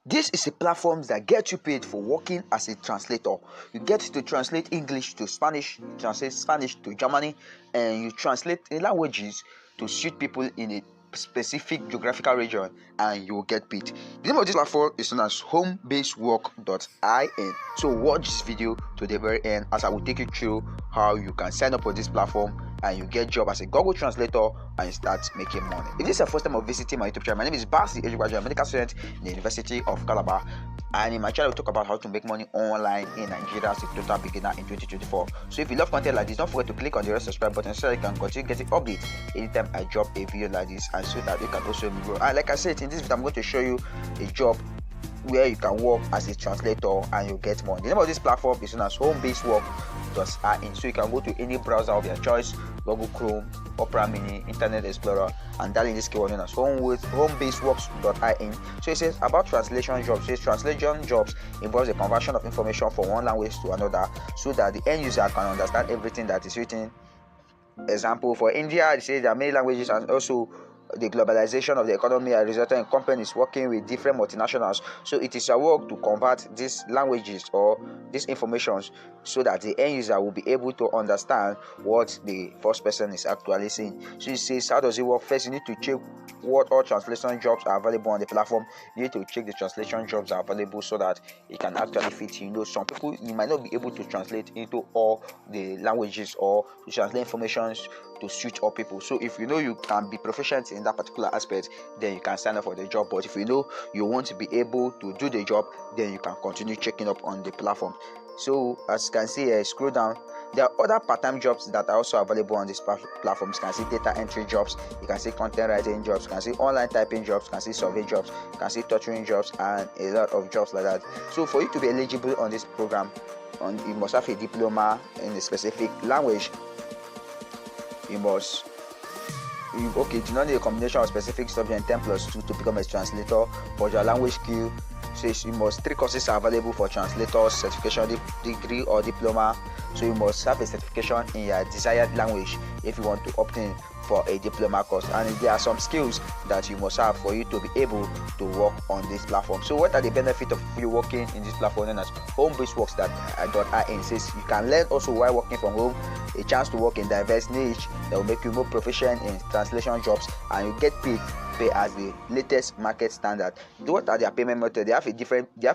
This is a platform that gets you paid for working as a translator. You get to translate English to Spanish, translate Spanish to Germany, and you translate languages to suit people in a specific geographical region, and you will get paid. The name of this platform is known as homebasedwork.in. So watch this video to the very end as I will take you through how you can sign up for this platform and you get job as a Google translator and you start making money. If this is your first time of visiting my YouTube channel, my name is Basi, a graduate medical student in the University of Calabar, and in my channel we talk about how to make money online in Nigeria as a total beginner in 2024. So if you love content like this, don't forget to click on the red subscribe button so that you can continue getting updates anytime I drop a video like this, and so that you can also grow. And like I said, in this video I'm going to show you a job where you can work as a translator and you get money. The name of this platform is known as homebasedwork.in. So you can go to any browser of your choice, Google Chrome, Opera Mini, Internet Explorer, and dial in this keyword known as homebasedworks.in. So it says about translation jobs. It says translation jobs involves the conversion of information from one language to another so that the end user can understand everything that is written. Example, for India, it says there are many languages, and also the globalization of the economy has resulted in companies working with different multinationals. So it is a work to convert these languages or these informations so that the end user will be able to understand what the first person is actually saying. So it says, how does it work? First, you need to check what all translation jobs are available on the platform. You need to check the translation jobs are available so that it can actually fit. You know, some people, you might not be able to translate into all the languages or to translate information to suit all people. So if you know you can be proficient in that particular aspect, then you can sign up for the job. But if you know you want to be able to do the job, then you can continue checking up on the platform. So as you can see here, scroll down, there are other part-time jobs that are also available on this platform. You can see data entry jobs, you can see content writing jobs, you can see online typing jobs, you can see survey jobs, you can see tutoring jobs, and a lot of jobs like that. So for you to be eligible on this program, you must have a diploma in a specific language. You do not need a combination of specific subject and 10+2 to become a translator, but your language skill says you must 3 courses are available for translators, certification degree or diploma. So you must have a certification in your desired language if you want to opt in for a diploma course, and there are some skills that you must have for you to be able to work on this platform. So what are the benefits of you working in this platform known as homebasedworks.in? Says you can learn also while working from home, a chance to work in diverse niche that will make you more proficient in translation jobs, and you get paid as the latest market standard. What are their payment methods? They have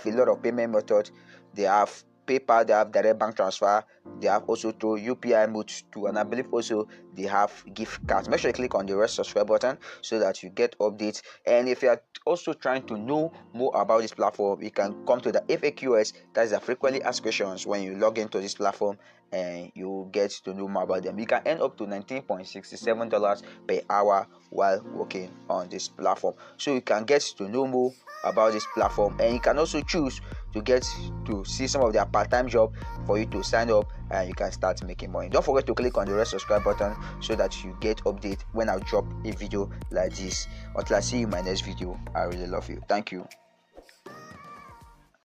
a lot of payment methods. They have PayPal, they have direct bank transfer, they have also through UPI modes too, and I believe also they have gift cards. Make sure you click on the red subscribe button so that you get updates. And if you are also trying to know more about this platform, you can come to the FAQs, that is the frequently asked questions, when you log into this platform, and you get to know more about them. You can earn up to $19.67 per hour while working on this platform. So you can get to know more about this platform, and you can also choose to get to see some of their part-time job for you to sign up and you can start making money. Don't forget to click on the red subscribe button so that you get update when I drop a video like this. Until I see you in my next video, I really love you. Thank you.